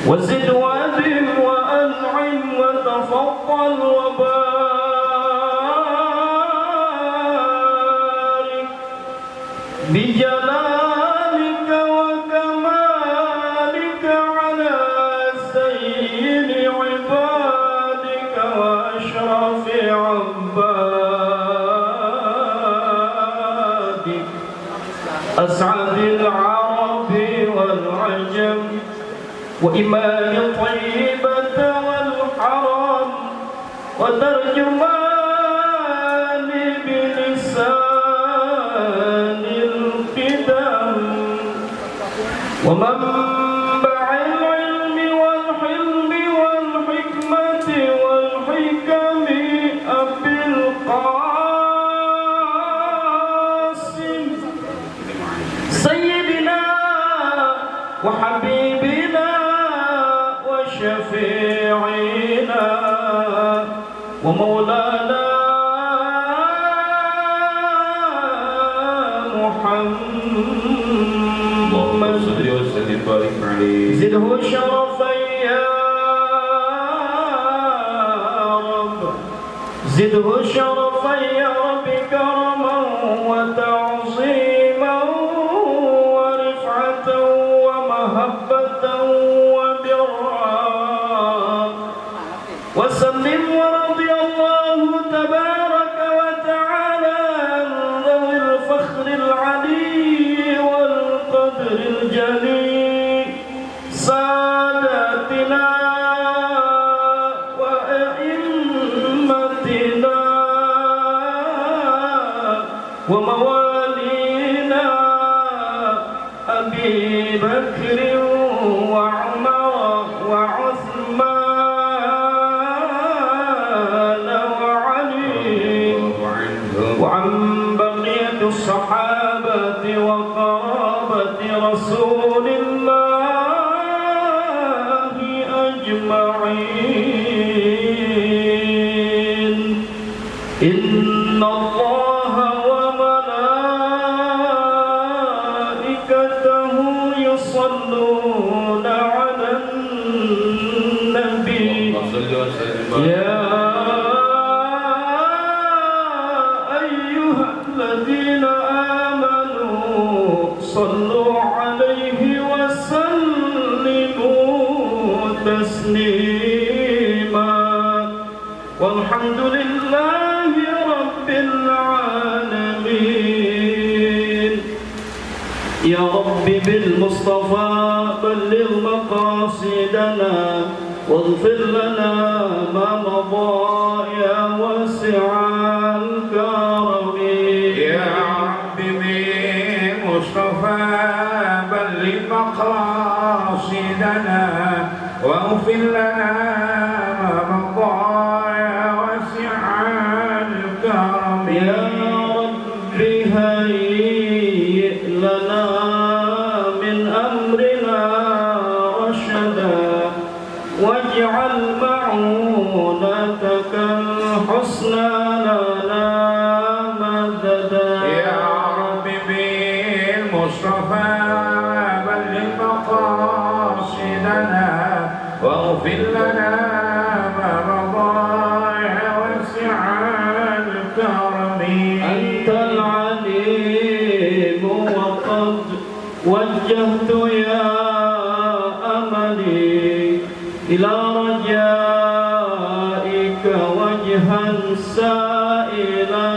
وزد وأدم وأنعم وتفضل وبارك بجلالك وكمالك على سيد عبادك وأشرف عبادك أسعد العرب والعجم وإمام طيبة والحرم وترجمان بلسان القدم ومنبع العلم والحلم والحكمة والحكم أبي القاسم سيدنا وحبيبنا شفيعنا ومولانا محمد زده شرفا يا رب زده شرفا يا رب كرما وتعظيما ورفعة ومهبة وسلم ورضي الله تبارك وتعالى عن ذوي الفخر العلي والقدر الجليل ساداتنا وأئمتنا وموالينا أبي بكر وعمر إن الله وملائكته يصلون على النبي يا أيها الذين آمنوا صلوا عليه وسلموا تسليما والحمد لله رب العالمين. يا رب بالمصطفى بلغ مقاصدنا واغفر لنا ما مضى يا واسع الكرم. يا رب بالمصطفى بلغ مقاصدنا واغفر لنا ما مضى يا واسع الكرم. يا رب هيئ لنا من أمرنا رشدا واجعل معونتك الحسنى لنا مددا. يا رب بالمصطفى بلغ مقاصدنا واغفر لنا ما مضى يا واسع الكرم. أنت العليم وقد وجهت يا أملي إلى رجائك وجها سائلا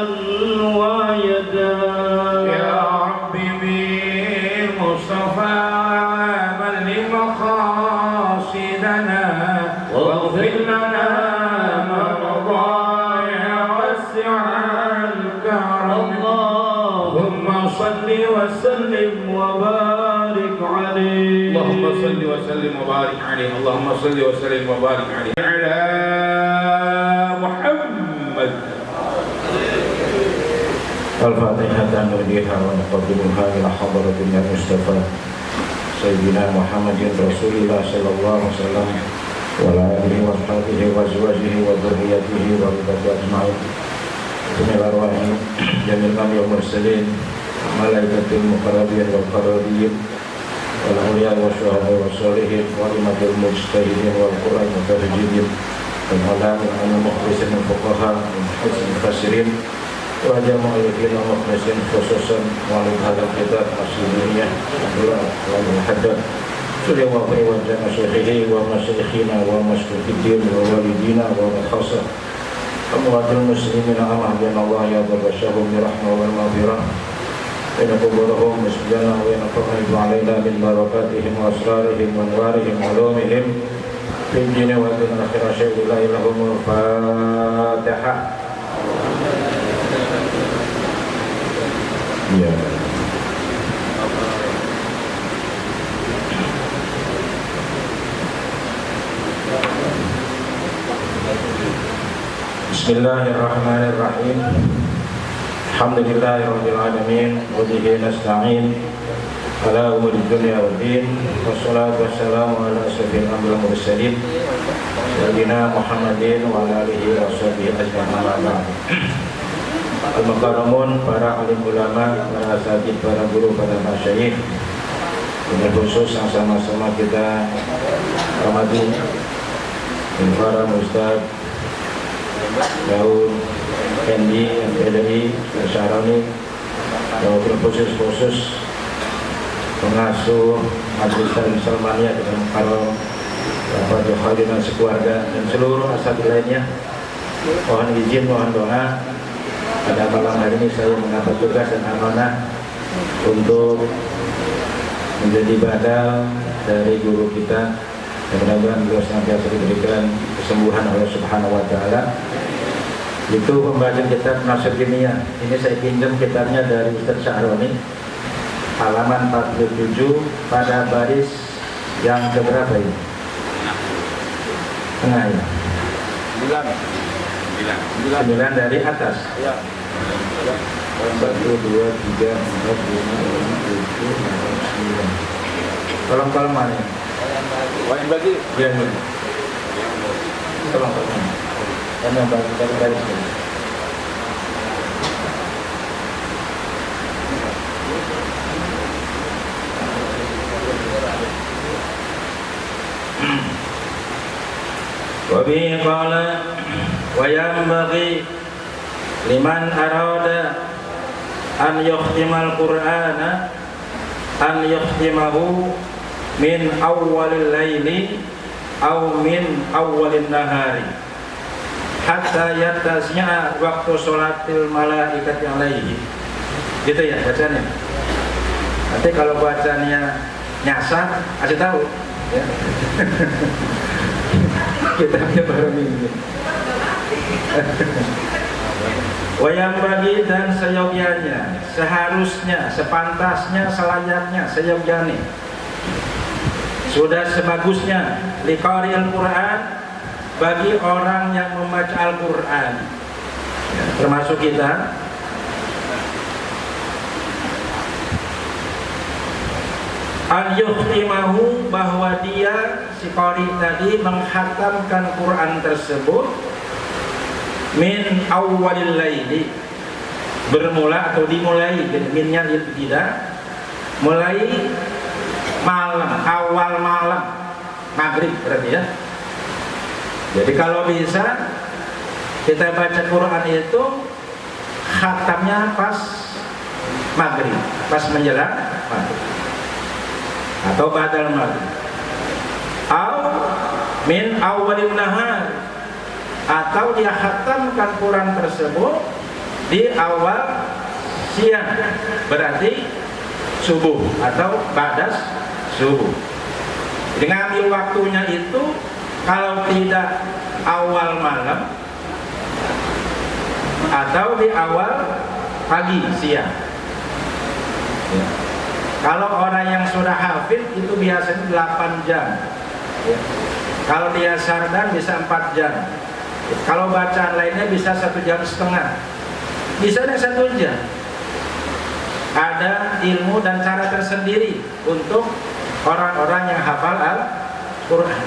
ويدا. يا رب بالمصطفى بلغ مقاصدنا واغفر لنا ما مضى يا واسع الكرم. اللهم صل وسلم وبارك عليه. اللهم صل وسلم وبارك عليه. اللهم صل وسلم وبارك عليه على محمد. الفاتحة نهديها ونقدمها إلى حضرة المصطفى سيدنا محمد رسول الله صلى الله عليه وسلم وعلى آله وصحبه وأزواجه وذريته وعباده أجمعين. بسم الله الرحمن الرحيم. جميع الأنبياء والمرسلين ملائكة المقربين والقرابين والأولياء والشهداء والصالحين وأئمة المجتهدين والقراء المتفجرين والعلماء المخلصين الفقهاء والحسن الفاسرين وجميع المؤلفين والمخلصين خصوصا معلم هذا الكتاب السنية والمحدث سوري وفي وجه شيخه ومشايخنا ومشايخ الدين ووالدينا وخاصة أموات المسلمين أمهدين الله يضرشهم برحمة والمغفرة إن قبورهم مسجنا وإن فرحوا علينا من بركاتهم وأسرارهم وأنوارهم وعلومهم في الدين والدين الآخرة شيء لا إله إلا هو. الفاتحة. Ya. Bismillahirrahmanirrahim. Alhamdulillahirabbil alamin wa bihi nasta'in ala umuri dunya waddin. Wassalatu wassalamu ala asyrofil anbiya'i wal mursalin sayyidina Muhammadin wa ala alihi wa sahbihi ajma'in. Al-Mukarramun, para alim ulama, para asatidz, para guru, para masyayikh, dengan khusus yang sama-sama kita hormati para Ustaz Daud Kendi, MPDI, Syaroni, dan khusus pengasuh Majelis Taklim Salmaniyah dengan para Bapak Jokowi dan sekeluarga dan seluruh asatidz lainnya. Mohon izin, mohon doa. Pada malam hari ini saya mendapat tugas dan amanah untuk menjadi badal dari guru kita. Mudah-mudahan beliau senantiasa diberikan kesembuhan oleh Subhanahu wa Ta'ala. Itu pembacaan kitab Nasr Kimiyah. Ini saya pinjam kitabnya dari Ustaz Syaroni, halaman 47 pada baris yang keberapa ini? Tengah ya? 9 dari atas. Ya. 1, 2, 3, 4, 5, 6, 7, 8, 9. Tolong mana? Yang bagi? Yang ini. Tolong. Karena bagi garis. Wa bihi qala wa yanbaghi liman arada an yukhtimal Qur'ana an yukhtimahu min awwalil laili aw min awwalin nahari hatta yatasnya waktu sholatil malaikati alaihi. Gitu ya bacanya. Nanti kalau bacanya nyasar kasih tahu ya. Kitabnya baru ini. Wayang bagi dan seyogyanya, seharusnya, sepantasnya, selayaknya, seyogyane, sudah sebagusnya liqari'il Quran bagi orang yang membaca Al-Quran ya, termasuk kita. An yukhtimahu, bahwa dia si qari tadi menghatamkan Quran tersebut min awwalil laili, bermula atau dimulai, minnya tidak, mulai malam, awal malam, maghrib berarti ya. Jadi kalau bisa kita baca Quran itu khatamnya pas maghrib, pas menjelang maghrib atau badal maghrib, atau min awalin nahar, atau dia khatamkan Quran tersebut di awal siang, berarti subuh atau badas subuh. Dengan ambil waktunya itu kalau tidak awal malam atau di awal pagi siang ya. Kalau orang yang sudah hafid itu biasanya 8 jam ya. Kalau dia sardan bisa 4 jam. Kalau bacaan lainnya bisa 1,5 jam, bisa 1 jam. Ada ilmu dan cara tersendiri untuk orang-orang yang hafal Al-Quran.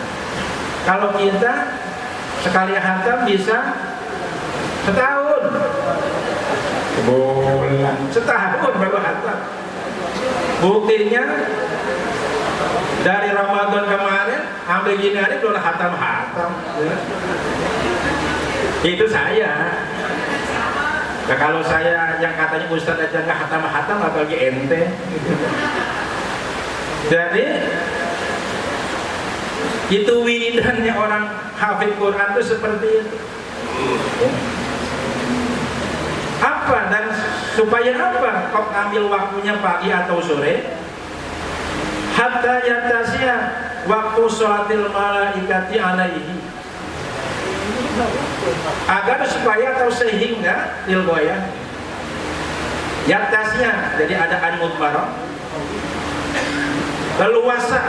Kalau kita sekali hatam bisa setahun, setahun baru hatam. Buktinya dari Ramadan kemarin sampai gini hari udah hatam-hatam ya. Itu saya. Nah, kalau saya yang katanya Ustaz aja nggak hatam-hatam, apalagi ente. Jadi itu wiridannya orang hafid Quran itu seperti itu. Apa dan supaya apa? Kok ambil waktunya pagi atau sore? Hatta yatasya waktu sholatil malaikati alaihi, agar supaya atau sehingga ilgoya yatasnya, jadi ada an-mudmarah, leluasa,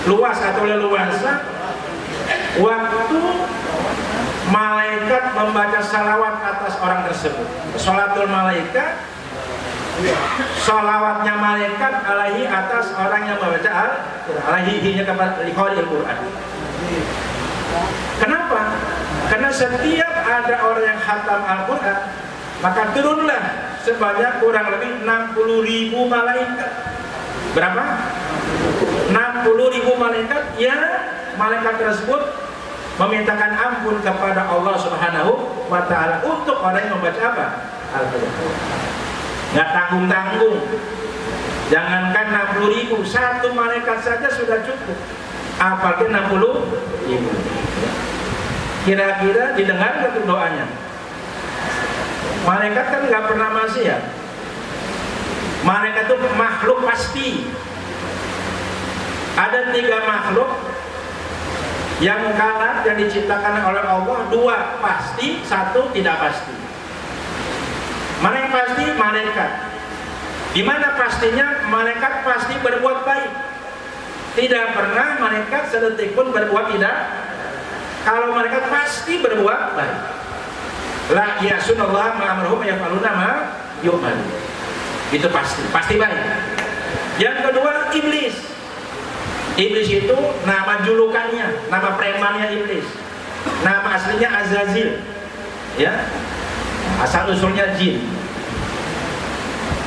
luas atau leluasa waktu malaikat membaca salawat atas orang tersebut. Sholatul malaikat, salawatnya malaikat alaihi atas orang yang membaca alaihi-nya kepada liqari'il Quran. Kenapa? Karena setiap ada orang yang khatam Al-Quran, maka turunlah sebanyak kurang lebih 60.000 malaikat. Berapa? 60.000 malaikat yang malaikat tersebut memintakan ampun kepada Allah Subhanahu wa ta'ala untuk orang yang membaca apa? Al-Quran. Nggak tanggung-tanggung. Jangankan 60.000, satu malaikat saja sudah cukup. Apalagi 60.000. Kira-kira didengar nggak doanya? Malaikat kan nggak pernah maksiat. Malaikat itu makhluk pasti. Ada 3 makhluk yang kalah yang diciptakan oleh Allah, 2 pasti, 1 tidak pasti. Mana yang pasti? Malaikat. Di mana pastinya? Malaikat pasti berbuat baik. Tidak pernah malaikat sedetik pun berbuat tidak. Kalau malaikat pasti berbuat baik. La ya'sunallah ma'amruhum yaf'aluna ma yu'mar. Itu pasti baik. Yang kedua, iblis. Iblis itu nama julukannya, nama premannya iblis. Nama aslinya Azazil. Ya. Asal usulnya jin.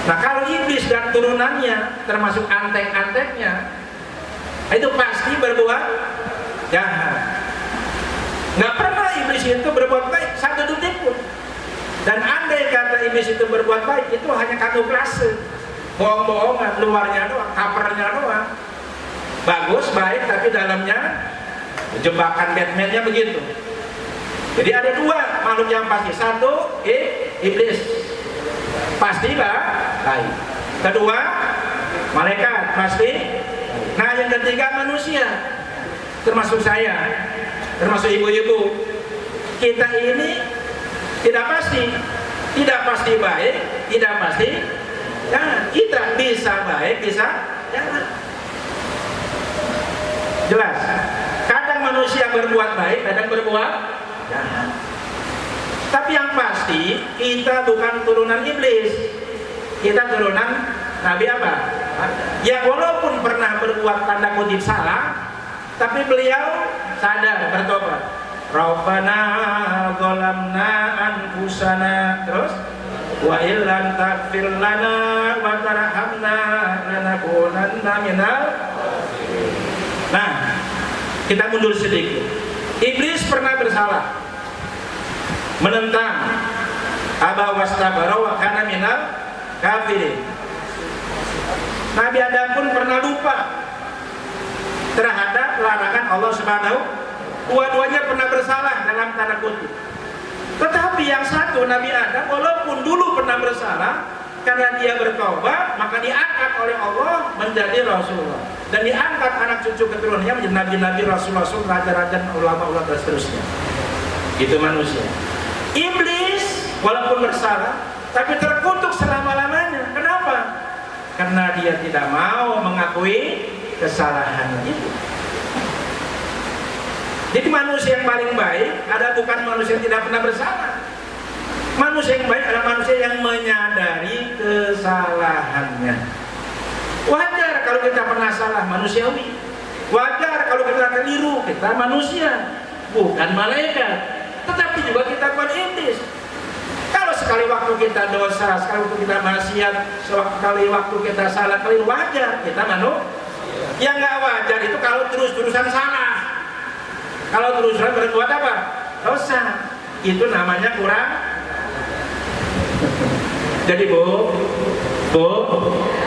Nah kalau iblis dan turunannya termasuk antek-anteknya, itu pasti berbuat jahat. Nggak pernah iblis itu berbuat baik satu detik pun. Dan andai kata iblis itu berbuat baik, itu hanya kamuflase, bohong-bohongan, luarnya doang, covernya doang. Bagus, baik, tapi dalamnya jebakan Batman-nya begitu. Jadi ada dua makhluk yang pasti. Satu, iblis, pastilah baik. Kedua, malaikat, pasti. Nah yang ketiga manusia, termasuk saya, termasuk ibu-ibu. Kita ini tidak pasti baik, tidak pasti jangan. Kita bisa baik, bisa jangan. Jelas. Kadang manusia berbuat baik, kadang berbuat jahat. Tapi yang pasti kita bukan turunan iblis. Kita turunan Nabi apa? Yang walaupun pernah berbuat tanda kutip salah, tapi beliau sadar, bertobat. Rabbana zalamna anfusana, terus wa illam taghfir lana wa tarhamna lanakunanna minal. Nah, kita mundur sedikit. Iblis pernah bersalah, menentang, aba wastabara wa kana minal kafirin. Nabi Adam pun pernah lupa terhadap larangan Allah Subhanahu. Dua-duanya pernah bersalah dalam tanda kutip. Tetapi yang satu, Nabi Adam, walaupun dulu pernah bersalah, karena dia bertobat, maka diangkat oleh Allah menjadi Rasulullah. Dan diangkat anak cucu keturunannya menjadi nabi-nabi, rasul-rasul, raja-raja, ulama-ulama dan seterusnya. Itu manusia. Iblis walaupun bersalah, tapi terkutuk selama-lamanya. Kenapa? Karena dia tidak mau mengakui kesalahannya itu. Jadi manusia yang paling baik ada bukan manusia yang tidak pernah bersalah. Manusia yang baik adalah manusia yang menyadari kesalahannya. Wajar kalau kita pernah salah, manusiawi. Wajar kalau kita keliru, kita manusia, bukan malaikat. Tetapi juga kita bukan iblis. Kalau sekali waktu kita dosa, sekali waktu kita maksiat, sekali waktu kita salah, keliru, wajar kita manusia. Yang nggak wajar itu kalau terus-terusan salah. Kalau terus-terusan berbuat apa? Dosa. Itu namanya kurang. Jadi bu,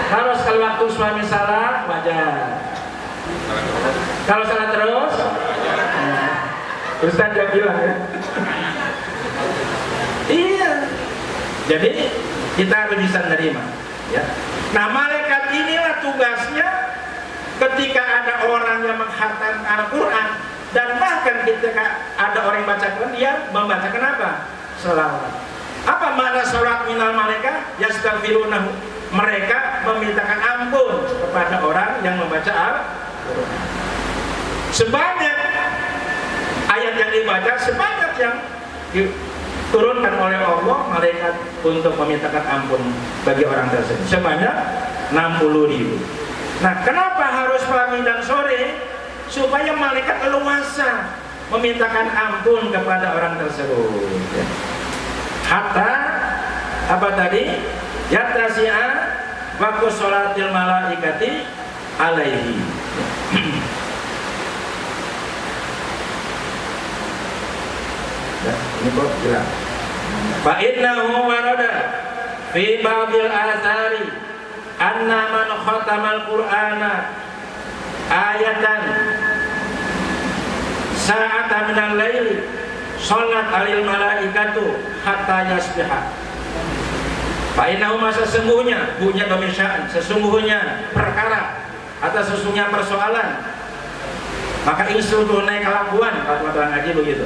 kalau sekali waktu suami salah, wajar. Kalau salah terus, Ustaz yang bilang ya. Iya. Jadi kita harus bisa menerima. Ya. Nah malaikat inilah tugasnya ketika ada orang yang menghatam Al-Quran. Dan bahkan ketika ada orang yang baca Quran, dia membacakan apa? Sholawat. Apa makna sholat minal malaikat? Yastaghfirunahu. Mereka memintakan ampun kepada orang yang membaca Al-Quran. Sebanyak ayat yang dibaca, sebanyak yang diturunkan oleh Allah malaikat untuk memintakan ampun bagi orang tersebut. Sebanyak 60.000. Nah, kenapa harus pagi dan sore? Supaya malaikat leluasa memintakan ampun kepada orang tersebut. Hatta apa tadi? Yattasi'a waqtu sholatil malaikati alaihi. Ini kok jelas. Fa innahu warada fi ba'dil athari anna man khatamal qur'ana ayatan sa'atan minal laili sholat alil malaikatu hatta yasbiha. Fa'inahu masa sesungguhnya punya domisaan, sesungguhnya perkara atau sesungguhnya persoalan, maka isu tunai kelakuan kalau teman ngaji begitu.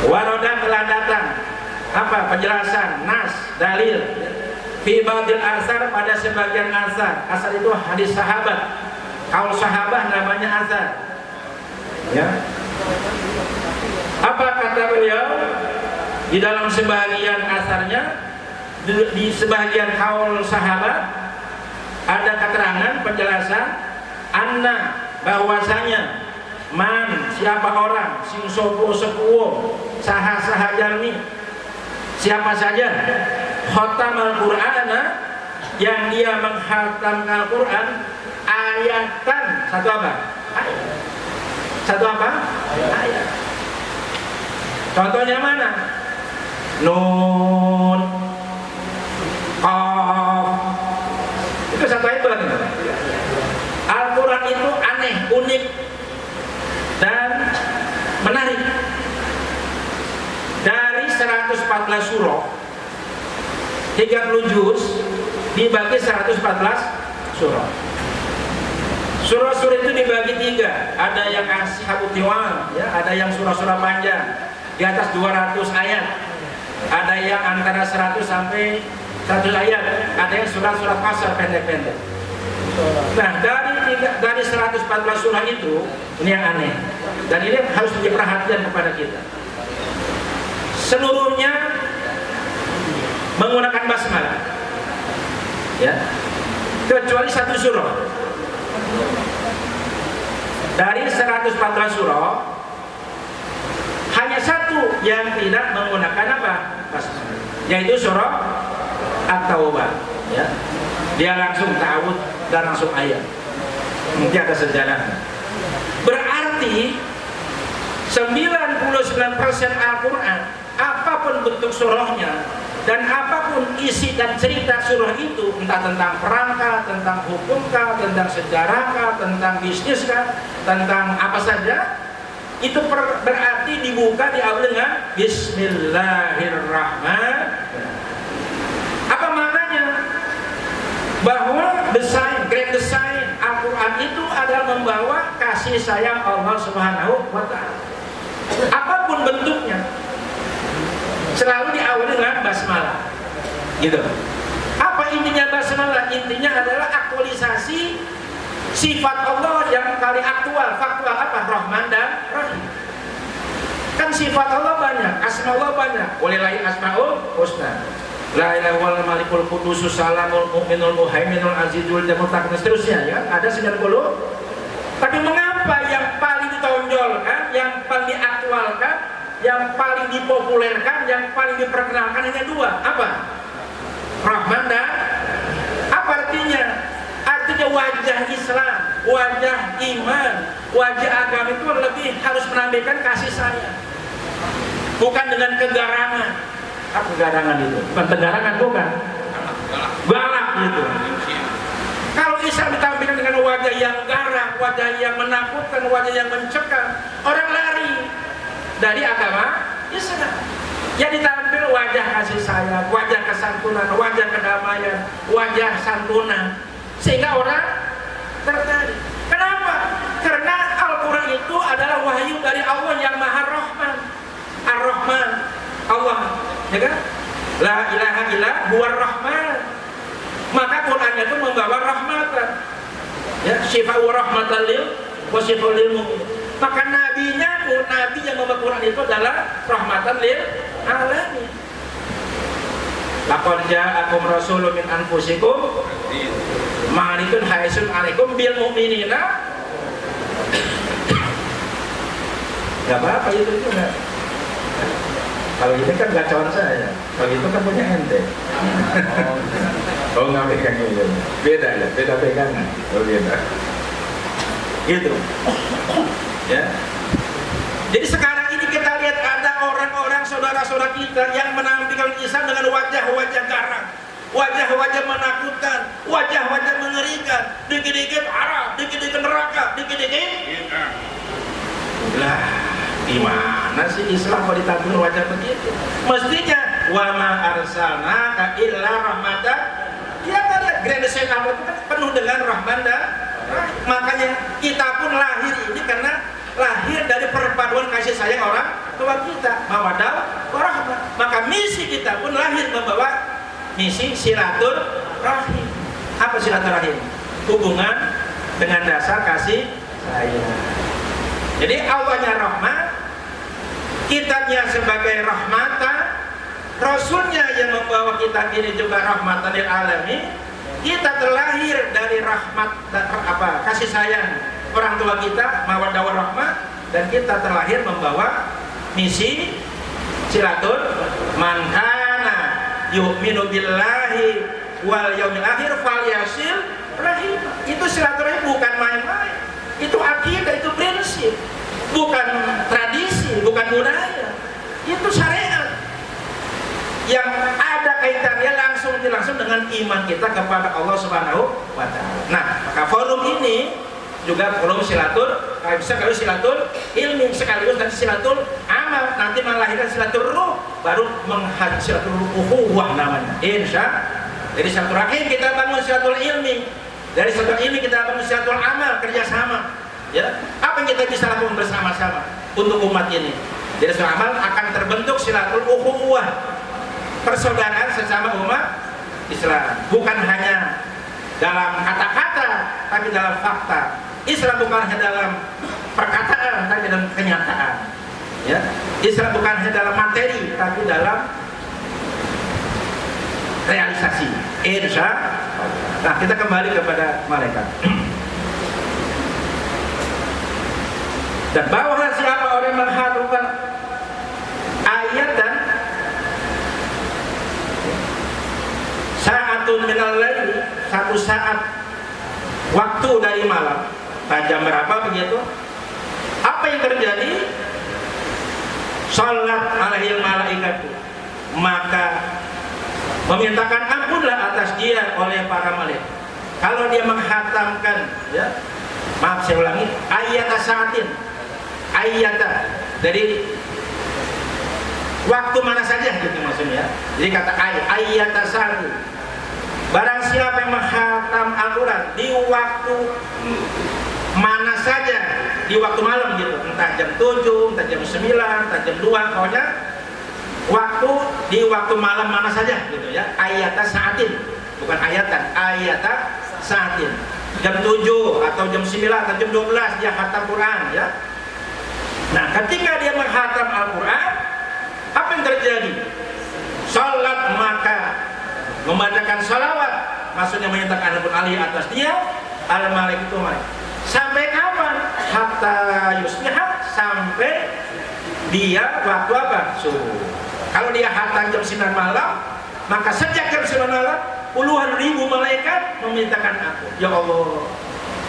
Waroda telah datang apa penjelasan nas dalil fi ba'dil asar pada sebagian asar. Asar itu hadis sahabat. Kaul sahabat namanya asar. Ya. Apa kata beliau di dalam sebagian asarnya, di sebagian kaul sahabat ada keterangan penjelasan anna bahwasanya man siapa orang sing sopo sepuo saha jalmi siapa saja khatamal qur'ana yang dia menghatam Al-Quran ayatan. Satu apa? Ayat. Satu apa? Ayat. Contohnya mana? Nun, Qaf. Itu satu ayat bukan? Al-Quran itu aneh, unik, dan menarik. Dari 114 surah, 30 juz dibagi 114 surah. Surah-surah itu dibagi 3. Ada yang ashabut tiwal, ya, ada yang surah-surah panjang di atas 200 ayat. Ada yang antara 100 sampai 100 ayat. Ada yang surat-surat qasar pendek-pendek. Nah, dari 114 surah itu, ini yang aneh. Dan ini harus menjadi perhatian kepada kita. Seluruhnya menggunakan basmalah. Ya. Kecuali satu surah. Dari 114 surah, hanya satu yang tidak menggunakan apa? Basmalah. Yaitu surah At-Taubah. Ya. Dia langsung ta'awud dan langsung ayat. Mungkin ada sejarahnya. Berarti 99% Al-Quran, apapun bentuk surahnya dan apapun isi dan cerita surah itu, entah tentang perangkah, tentang hukumkah, tentang sejarahkah, tentang bisniskah, tentang apa saja, itu berarti dibuka diawali dengan Bismillahirrahmanirrahim. Apa maknanya? Bahwa grand design Al-Quran itu adalah membawa kasih sayang Allah Subhanahu wa Ta'ala. Apapun bentuknya, selalu diawali dengan basmalah. Gitu. Apa intinya basmalah? Intinya adalah aktualisasi sifat Allah yang paling aktual. Faktual apa? Rahman dan Rahim. Kan sifat Allah banyak, asma Allah banyak. Walillahi asmaul husna. La ilaha illallah malikul qudusus salamul mu'minul muhaiminul azizul jamul dan seterusnya, ya. Ada 90. Tapi mengapa yang paling ditonjolkan, yang paling diaktualkan, yang paling dipopulerkan, yang paling diperkenalkan hanya 2? Apa? Rahman dan apa artinya? Artinya wajah Islam, wajah iman, wajah agama itu lebih harus menampilkan kasih sayang. Bukan dengan kegarangan. Apa kegarangan itu? Bukan kegarangan, bukan. Galak gitu. Kalau Islam ditampilkan dengan wajah yang garang, wajah yang menakutkan, wajah yang mencekam, orang lari dari agama Islam. Yang ditampil wajah kasih sayang, wajah kesantunan, wajah kedamaian, wajah santunan, sehingga orang tertarik. Kenapa? Karena Al-Quran itu adalah wahyu dari Allah yang Maha Rahman. Ar-Rahman, Allah, ya kan? La ilaha illa huwar rahman. Maka Quran itu membawa rahmatan, ya, syifa'u rahmatan lil wa syifa'u lil mu'min. Maka nabinya pun, nabi yang membawa Quran itu adalah rahmatan lil alamin. Laqad ja'akum rasulun min anfusikum ma'alikun haisun alaikum bil mu'minina. Gak apa-apa itu enggak. Kalau ini kan gacauan saya, kalau itu kan punya ente. Oh nggak pegang itu, beda ya, beda pegangan. Oh beda. Gitu. Ya. Jadi sekarang ini kita lihat ada orang-orang saudara-saudara kita yang menampilkan Islam dengan wajah-wajah garang, wajah-wajah menakutkan, wajah-wajah mengerikan, dikit-dikit Arab, dikit-dikit neraka, dikit-dikit. Lah. Gimana sih Islam kalau ditampilkan wajah begitu? Mestinya wa ma arsalnaka illa rahmatan. Ya kan lihat grand design Allah itu kan penuh dengan rahman dan rahim. Makanya kita pun lahir ini karena lahir dari perpaduan kasih sayang orang tua kita, mawaddah warahmah. Maka misi kita pun lahir membawa misi silaturahim. Apa silaturahim? Hubungan dengan dasar kasih sayang. Jadi Allahnya rahmat, kitabnya sebagai rahmatan, Rasulnya yang membawa kitab ini juga rahmatan lil alamin. Kita terlahir dari rahmat dan kasih sayang orang tua kita, mawaddah warahmah, dan kita terlahir membawa misi silatur man kana yu'minu billahi wal yaumil akhir falyasil rahim. Itu silaturahim bukan main-main. Itu akidah, itu prinsip. Bukan tradisi, bukan budaya. Itu syariat yang ada kaitannya langsung dengan iman kita kepada Allah Subhanahu wa Ta'ala. Nah, maka forum ini juga forum silatur, kalau silatul ilmi sekaligus dan silatul amal, nanti melahirkan silatul ruh, baru menghadap silatul ukhuwah namanya. Insya. Dari silaturahim kita bangun silatul ilmi, dari silatul ilmi kita bangun silatul amal, kerjasama. Ya, apa yang kita bisa lakukan bersama-sama untuk umat ini? Dari silatul amal akan terbentuk silatul ukhuwah, persaudaraan sesama umat Islam, bukan hanya dalam kata-kata tapi dalam fakta. Islam bukan hanya dalam perkataan tapi dalam kenyataan. Ya, Islam bukan hanya dalam materi tapi dalam realisasi. Insya. Nah, kita kembali kepada malaikat. Dan bahwa siapa orang yang menghafalkan ayat dan sa'atun minal laili, satu saat waktu dari malam, jam berapa begitu? Apa yang terjadi? Salat alaihil malaikatu, maka memintakan ampunlah atas dia oleh para malaikat. Kalau dia menghatamkan, ya, maaf saya ulangi, ayat sa'atin, ayat dari waktu mana saja gitu maksudnya. Jadi kata ayat sa'atin, barang siapa yang menghatam Al-Quran di waktu mana saja, di waktu malam gitu, entah jam 7, entah jam 9, entah jam 2, pokoknya waktu di waktu malam mana saja gitu ya. Ayata sa'atin, bukan ayatan, ayata sa'atin. Jam 7 atau jam 9 atau jam 12 dia khatam Quran ya. Nah, ketika dia menghatam Al-Quran, apa yang terjadi? Salat, maka membacakan salawat, maksudnya menyatakan Al-Quran alaihi atas dia, al-malaik itu malaik. Sampai kapan? Hatta yusbiha, sampai dia waktu apa? Subuh. Kalau dia hatam jam 9 malam, maka sejak jam 9 malam puluhan ribu malaikat memintakan ampun. Ya Allah,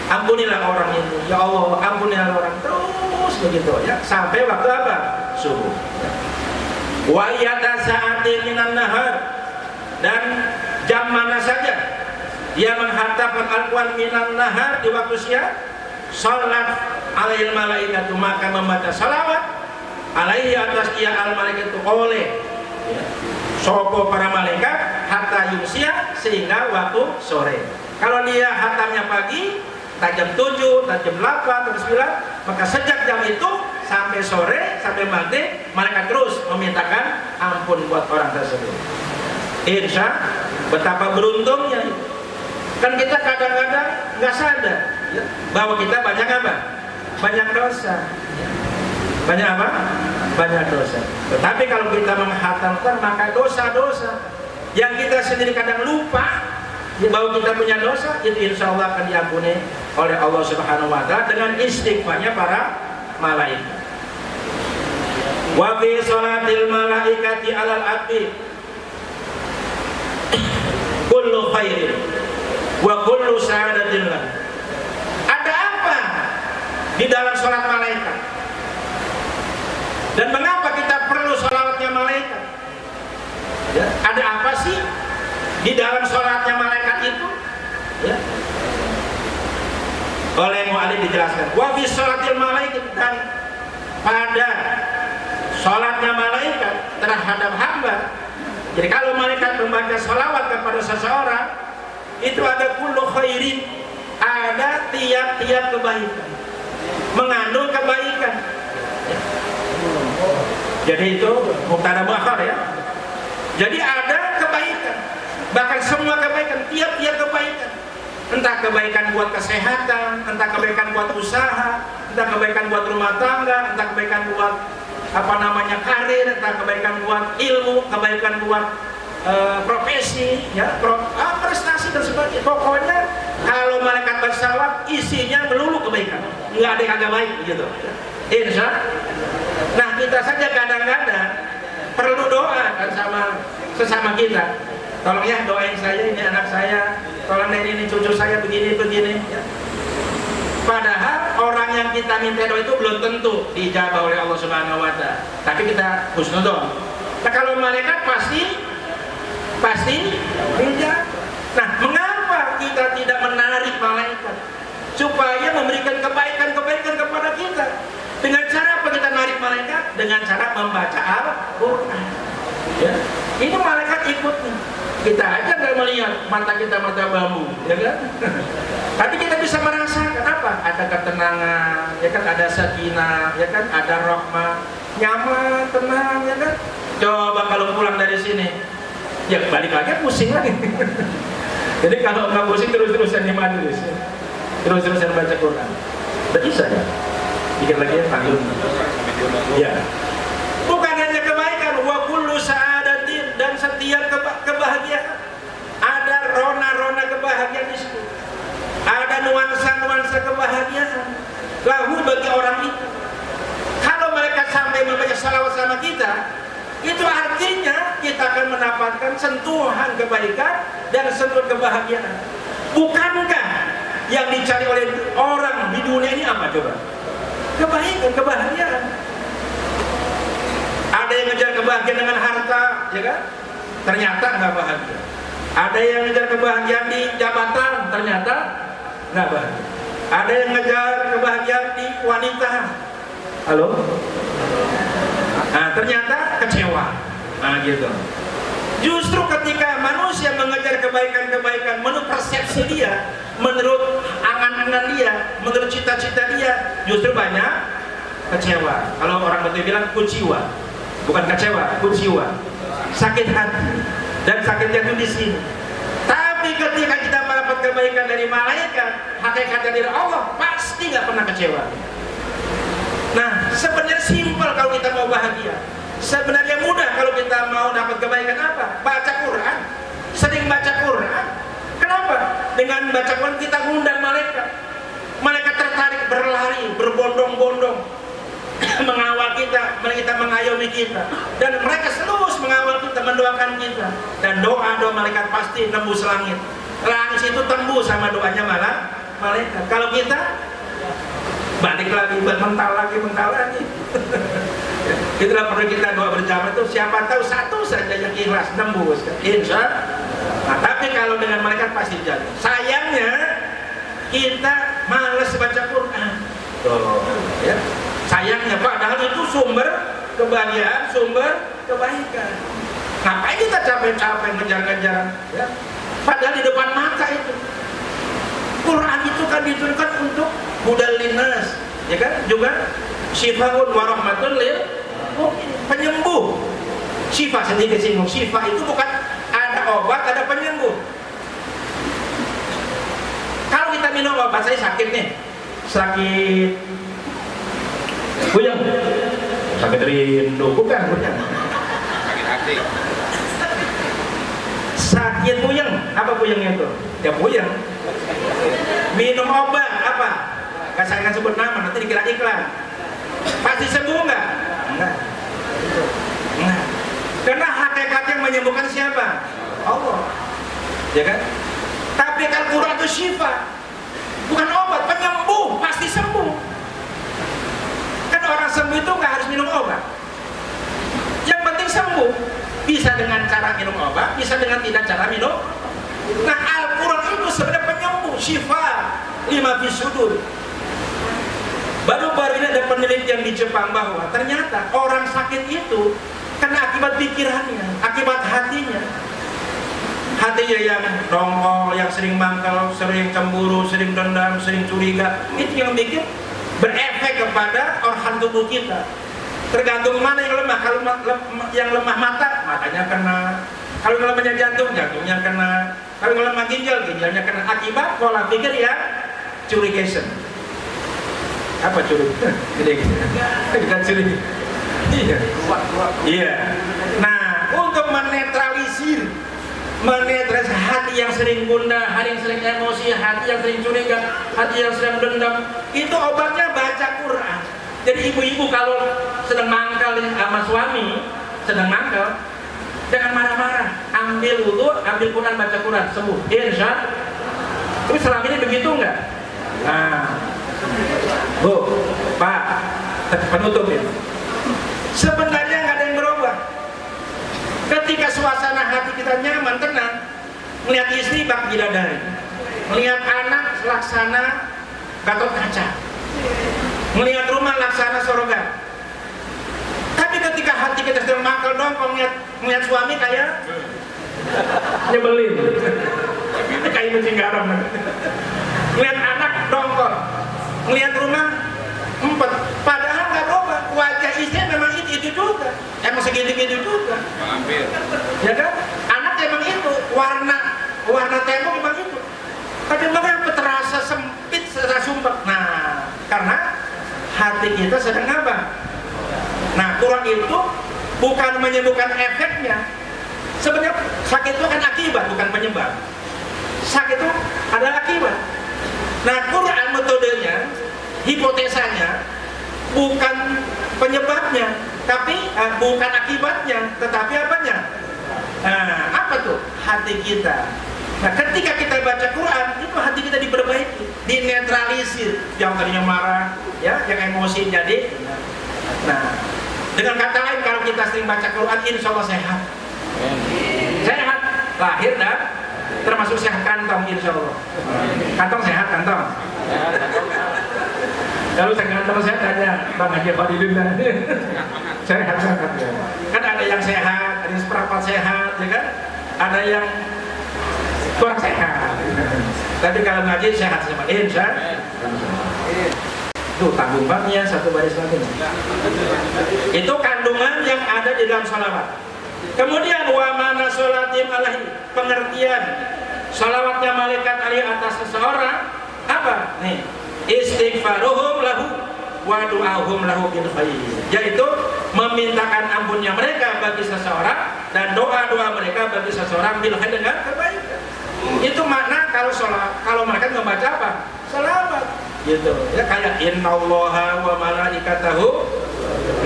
ampunilah orang ini. Ya Allah, ampunilah orang, terus begitu ya sampai waktu apa? Subuh. Wa yata sa'atin minan nahar, dan jam mana saja dia menghatamkan Al-Quran minan nahar di waktu siang, salat alaihil malaikatu, maka membaca salawat alaihi atas dia al-malaikatu oleh ya, sopo para malaikat hatta yumsia, sehingga waktu sore. Kalau dia hatamnya pagi, jam 7, jam 8, jam 9, maka sejak jam itu sampai sore, sampai maghrib, malaikat terus memintakan ampun buat orang tersebut. Insya, betapa beruntungnya itu. Kan kita kadang-kadang nggak sadar ya, bahwa kita banyak apa? Banyak dosa. Banyak apa? Banyak dosa. Tetapi kalau kita menghatamkan, maka dosa-dosa yang kita sendiri kadang lupa bahwa kita punya dosa, itu insya Allah akan diampuni oleh Allah Subhanahu wa Ta'ala dengan istighfarnya para malaikat. Wa fi sholatil malaikati alal abdi kullu khairin wa kullu sa'adatin lah. Ada apa di dalam sholat malaikat? Dan mengapa kita perlu sholatnya malaikat? Ya, ada apa sih di dalam sholatnya malaikat itu? Ya. Oleh mu'alif dijelaskan, wa fi sholatil malaikat, dan pada sholatnya malaikat terhadap hamba. Jadi kalau malaikat membaca sholawat kepada seseorang, itu ada kullu khairin, ada tiap-tiap kebaikan, mengandung kebaikan. Jadi itu mubtada muakhar ya. Jadi ada kebaikan, bahkan semua kebaikan, tiap-tiap kebaikan. Entah kebaikan buat kesehatan, entah kebaikan buat usaha, entah kebaikan buat rumah tangga, entah kebaikan buat karir, entah kebaikan buat ilmu, kebaikan buat profesi, ya, prestasi dan sebagainya. Pokoknya kalau malaikat bersalawat isinya melulu kebaikan, nggak ada yang agak baik gitu. Insya. Nah, kita saja kadang-kadang perlu doa kan sama sesama kita. tolong ya doain saya, ini anak saya, tolong ini cucu saya begini ya. Padahal orang yang kita minta doa itu belum tentu dijawab oleh Allah Subhanahu wa Ta'ala. Tapi kita husnudzon. Nah, kalau malaikat pasti dijawab. Nah, mengapa kita tidak menarik malaikat supaya memberikan kebaikan-kebaikan kepada kita? Dengan cara apa kita narik malaikat? Dengan cara membaca Al-Quran. Ya, ini malaikat ikut. Kita aja nggak melihat, mata kita mata bambu, ya kan? Tapi kita bisa merasakan apa? Ada ketenangan, ya kan? Ada sakinah, ya kan? Ada rahmah, nyaman, tenang, ya kan? Coba kalau pulang dari sini, ya balik lagi pusing lagi. Jadi kalau nggak pusing terus-terusan di majelis, terus-terusan baca Quran, tidak bisa ya? Dikit lagi ya, tanggung. Ya. Bukan hanya kebaikan, wa kullu sa'adatin, dan setiap kebahagiaan. Ada rona-rona kebahagiaan di situ. Ada nuansa-nuansa kebahagiaan. Lahu bagi orang itu. Kalau mereka sampai membaca salawat sama kita, itu artinya kita akan mendapatkan sentuhan kebaikan dan sentuhan kebahagiaan. Bukankah yang dicari oleh orang di dunia ini apa coba? Kebaikan, kebahagiaan. Ada yang ngejar kebahagiaan dengan harta, ya kan? Ternyata nggak bahagia. Ada yang ngejar kebahagiaan di jabatan, ternyata nggak bahagia. Ada yang ngejar kebahagiaan di wanita. Halo? Nah, ternyata kecewa. Nah, gitu. Justru ketika manusia mengejar kebaikan-kebaikan menurut persepsi dia, menurut angan-angan dia, menurut cita-cita dia, justru banyak kecewa. Kalau orang betul bilang kuciwa, bukan kecewa, kuciwa, sakit hati, dan sakitnya itu di sini. Tapi ketika kita mendapat kebaikan dari malaikat, hakikatnya dari Allah, pasti nggak pernah kecewa. Nah, sebenarnya simpel kalau kita mau bahagia. Sebenarnya mudah kalau kita mau dapat kebaikan apa? Baca Quran. Sering baca Quran. Kenapa? Dengan baca Quran kita ngundang malaikat. Malaikat tertarik berlari, berbondong-bondong mengawal kita mengayomi kita. Dan mereka terus mengawal kita, mendoakan kita. Dan doa-doa malaikat pasti nembus langit. Langit itu tembus sama doanya malaikat. Kalau kita balik lagi, mental lagi. Itulah perlu kita doa berjamaah itu, siapa tahu satu saja yang ikhlas nembus, insya. Nah, tapi kalau dengan malaikat pasti jadi. Sayangnya kita malas baca Quran. Ya. Sayangnya, padahal itu sumber kebahagiaan, sumber kebaikan. Ngapain kita capek-capek ngejar-ngejar? Ya. Padahal di depan mata itu. Quran itu kan diturunkan untuk hudal linnas, ya kan? Juga syifaun wa rahmatun lil penyembuh. Syifa sedikit singgung. Syifa itu bukan ada obat, ada penyembuh. Kalau kita minum obat, saya sakit nih, sakit puyeng, sakit rindu, bukan puyeng. Sakit hati. Sakit puyeng, apa puyengnya itu? Ya puyeng. Minum obat apa? Gak saya akan sebut nama, nanti dikira iklan. Pasti sembuh nggak? Enggak. Karena hakikat yang menyembuhkan siapa? Allah. Ya kan? Tapi Al-Quran itu syifa, bukan obat, penyembuh, pasti sembuh. Kan orang sembuh itu nggak harus minum obat. Yang penting sembuh. Bisa dengan cara minum obat, bisa dengan tidak cara minum. Nah, Al-Quran itu sebenarnya penyembuh, syifa lima fis sudur. Baru-baru ini ada penelitian di Jepang bahwa ternyata orang sakit itu kena akibat pikirannya, akibat hatinya. Hatinya yang dongkol, yang sering mangkal, sering cemburu, sering dendam, sering curiga, itu yang bikin berefek kepada organ tubuh kita. Tergantung mana yang lemah. Kalau yang lemah mata, matanya kena. Kalau yang lemahnya jantung, jantungnya kena. Kalau yang lemah ginjal, ginjalnya kena. Akibat pola pikir yang curigation. Apa curi? Kita curi. Iya. Iya. Nah, untuk menetralisir hati yang sering gundah, hati yang sering emosi, hati yang sering curiga, hati yang sering dendam, itu obatnya baca Quran. Jadi ibu-ibu kalau sedang mangkal sama suami, sedang mangkal, jangan marah-marah, ambil wudu, ambil Quran, baca Quran, sembuh. Insya. Tapi selama ini begitu enggak? Nah, Bu, Pak, penutup ini. Sebenarnya nggak ada yang berubah. Ketika suasana hati kita nyaman, tenang, melihat istri bak bidadari, melihat anak laksana Gatot Kaca, melihat rumah laksana Sorogan. Tapi ketika hati kita sedang makal dongkol, melihat suami kayak nyebelin, kayak mencing garam. Melihat anak dongkol, melihat rumah empat, padahal nggak berubah. Wajah istri memang itu juga, emang segitu-gitu juga. Hampir. Ya kan? Anak emang itu, warna tembok memang itu. Tapi memang terasa sempit, terasa sumpah. Nah, karena hati kita sedang apa? Nah, Quran itu bukan menyembuhkan efeknya. Sebenarnya sakit itu kan akibat, bukan penyebab. Sakit itu adalah akibat. Nah, Quran metodenya, hipotesanya bukan penyebabnya, tapi bukan akibatnya, tetapi apanya? Nah, apa tuh? Hati kita. Nah, ketika kita baca Quran, itu hati kita diperbaiki, dinetralisir. Yang tadinya marah, ya, yang emosi jadi. Nah, dengan kata lain, kalau kita sering baca Quran, insya Allah sehat. Sehat, lahir dan termasuk sehat kantong, insya Allah. Kantong sehat, kantong. Lalu saya kantong sehat aja, Bang Haji Fadilin. Sehat. Kan ada yang sehat, ada yang seperempat sehat, ya kan? Ada yang kurang sehat. Tapi kalau ngaji sehat sama insya. Tuh tanggung bannya satu baris lagi. Itu kandungan yang ada di dalam salawat. Kemudian wa mana sholatim alaihi, pengertian salawatnya malaikat alaihi atas seseorang apa? Nih, istighfaruhum lahu wa du'ahum lahu bil khair. Yaitu memintakan ampunnya mereka bagi seseorang dan doa-doa mereka bagi seseorang bil khair, dengan kebaikan. Itu makna kalau sholat, kalau mereka membaca apa? Salawat. Gitu. Ya kayak innallaha wa malaikatahu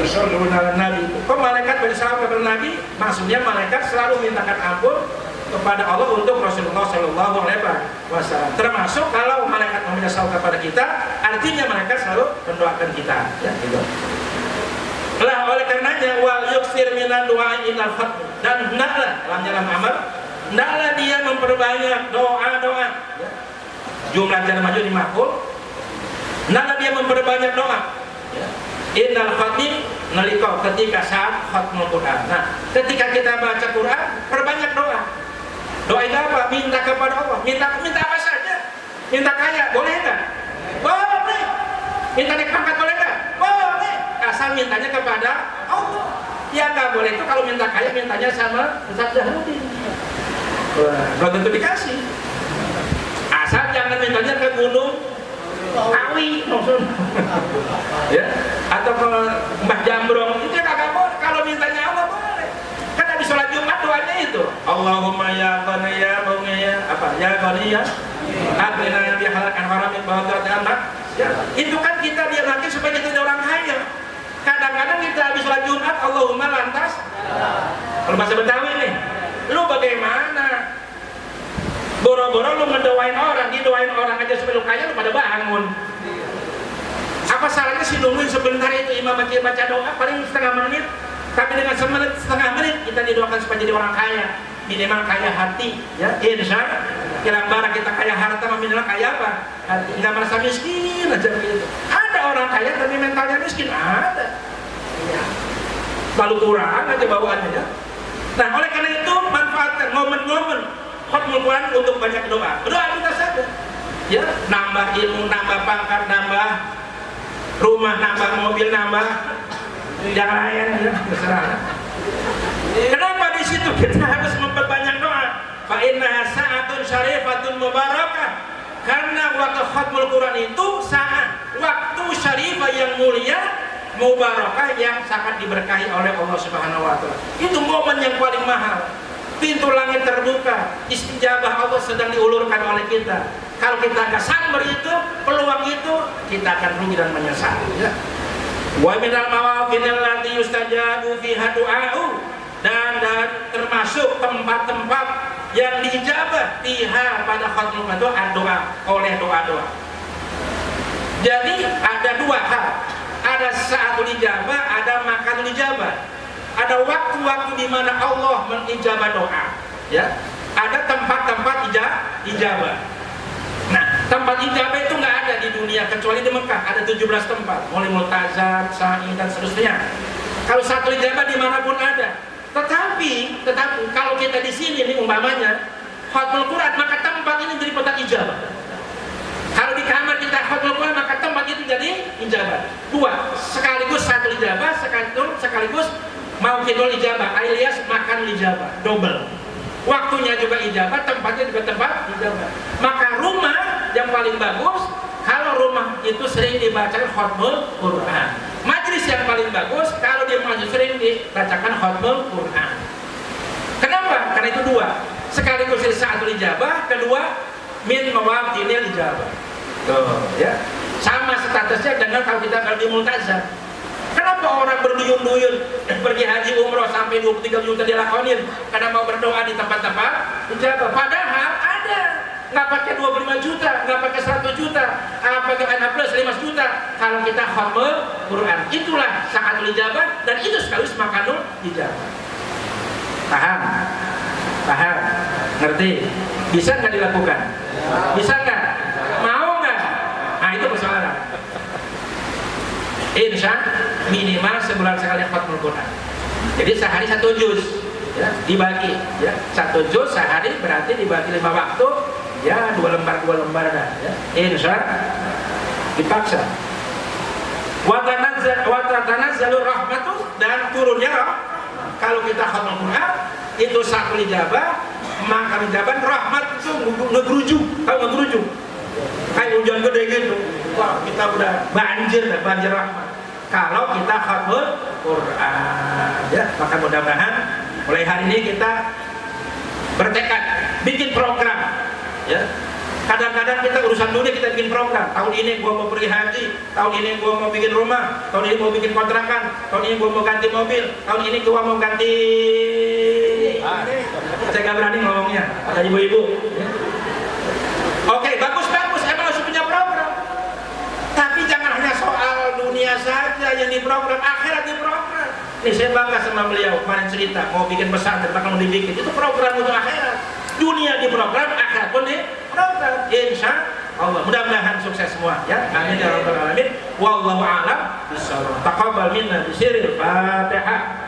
yusholluna 'alan nabi. Kok malaikat bersalawat kepada Nabi? Maksudnya malaikat selalu mintakan ampun kepada Allah untuk Rasulullah Shallallahu Alaihi Wasallam. Termasuk kalau malaikat meminta salawat kepada kita, artinya malaikat selalu mendoakan kita. Ya, gitu. Lah oleh karenanya wal yuksir minan du'a ilal khatm, dan hendaklah dalam amal, hendaklah dia memperbanyak doa-doa. Ya. Jumlah jalan maju dimakul. Hendaklah dia memperbanyak doa. Ya. Innal khatib nalikau, ketika saat khatmul Quran. Nah, ketika kita baca Quran, perbanyak doa. Doa itu apa? Minta kepada Allah. Minta apa saja. Minta kaya, boleh enggak? Boleh. Minta naik pangkat, boleh enggak? Boleh. Asal mintanya kepada Allah. Ya enggak boleh itu kalau minta kaya mintanya sama Ustaz Jahrudin. Belum tentu dikasih. Asal jangan mintanya ke gunung Kawi, ya, atau ke Mbah Jambrong, itu kagak boleh. Kalau mintanya Allah boleh. Kan habis sholat Jumat doanya itu, Allahumma ya Ghani ya Mughni ya apa ya Ghani ya, akhirnya dia halakan haramin bahwa anak. Ya, itu kan kita dia nanti supaya kita jadi orang kaya. Kadang-kadang kita habis sholat Jumat, Allahumma lantas. Kalau bahasa Betawi nih, lu bagaimana? Boro-boro lu ngedoain orang, didoain orang aja supaya lu kaya, lu pada bangun. Apa salahnya sih nungguin sebentar itu imam baca doa paling setengah menit, tapi dengan setengah menit kita didoakan supaya jadi orang kaya, minimal kaya hati, ya. Insya kira bara kita kaya harta, minimal kaya apa? Hati, nggak merasa miskin aja begitu. Ada orang kaya tapi mentalnya miskin, ada. Ya. Lalu kurang aja bawaannya, ya. Nah, oleh karena itu manfaatkan momen-momen Khatmul Quran untuk banyak doa. Doa kita saja. Ya, nambah ilmu, nambah pangkat, nambah rumah, nambah mobil, nambah yang lain, ya, terserah. Kenapa di situ kita harus memperbanyak doa? Fa inna sa'atun syarifatun mubarakah. Karena waktu Khatmul Quran itu saat waktu syarifah yang mulia, mubarakah, yang sangat diberkahi oleh Allah Subhanahu wa taala. Itu momen yang paling mahal. Pintu langit terbuka, istijabah Allah sedang diulurkan oleh kita. Kalau kita nggak sambar itu, peluang itu, kita akan rugi dan menyesal. Ya. Wa minal mawaqin allati yustajabu fiha du'a'u. dan termasuk tempat-tempat yang dijabah tiha pada khatmul Quran itu doa oleh doa-doa. Jadi ada dua hal, ada saatul ijabah, ada makanul ijabah. Ada waktu-waktu di mana Allah mengijabah doa, ya. Ada tempat-tempat ijabah. Nah, tempat ijabah itu nggak ada di dunia kecuali di Mekah. Ada 17 tempat, mulai Multazam, Sa'i dan seterusnya. Kalau satu ijabah dimanapun ada. Tetapi kalau kita di sini nih umpamanya khatmul Quran, maka tempat ini jadi tempat ijabah. Kalau di kamar kita khatmul Quran, maka tempat itu jadi ijabah. Dua, sekaligus satu ijabah, sekaligus mau kidul ijabah, alias makan ijabah, double. Waktunya juga ijabah, tempatnya juga tempat ijabah. Maka rumah yang paling bagus kalau rumah itu sering dibacakan khatmul Quran. Majlis yang paling bagus kalau dia majlis sering dibacakan khatmul Quran. Kenapa? Karena itu dua. Sekaligus satu ijabah, kedua min mawaqinil ijabah. Tuh, ya. Sama statusnya dengan kalau kita di Multazam. Kenapa orang berduyun-duyun pergi haji umroh sampai 23 juta dilakonin karena mau berdoa di tempat-tempat ijabah? Padahal ada, nggak pakai 25 juta, nggak pakai 100 juta, pakai NH plus 5 juta. Kalau kita khatmul Quran, itulah saatul ijabah dan itu sekaligus makanul ijabah. Paham? Paham? Ngerti? Bisa nggak dilakukan? Bisa nggak? Mau nggak? Nah itu persoalan. Insya minimal sebulan sekali khatmul Quran. Jadi sehari 1 juz, ya, dibagi, ya, 1 juz sehari berarti dibagi 5 waktu, ya 2 lembar dah, ya. Insya dipaksa. Watanazzalu rahmatu, dan turunnya kalau kita khatmul Quran itu satu ijabah, maka ijabah rahmat itu ngegerujuk, kalau ngegerujuk kayak hujan gede gitu. Wah, kita udah banjir rahmat kalau kita khatmul Quran, ya. Maka mudah-mudahan mulai hari ini kita bertekad bikin program, ya. Kadang-kadang kita urusan dunia kita bikin program. Tahun ini gua mau pergi haji, tahun ini gua mau bikin rumah, tahun ini mau bikin kontrakan, tahun ini gua mau ganti mobil, tahun ini gua mau ganti. Saya gak berani ngomongnya, ada ibu-ibu. Oke, bagus, emang harus punya program. Tapi jangan hanya soal dunia saja yang diprogram, akhirat diprogram. Nih saya bangga sama beliau, kemarin cerita mau bikin pesantren, bakal mau dibikin. Itu program untuk akhirat. Dunia diprogram, akhirat pun diprogram. Insya Allah. Mudah-mudahan sukses semua, ya. Amin ya rabbal alamin. Wallahu a'lam bishawab. Taqabbal minna bisiril Fatihah.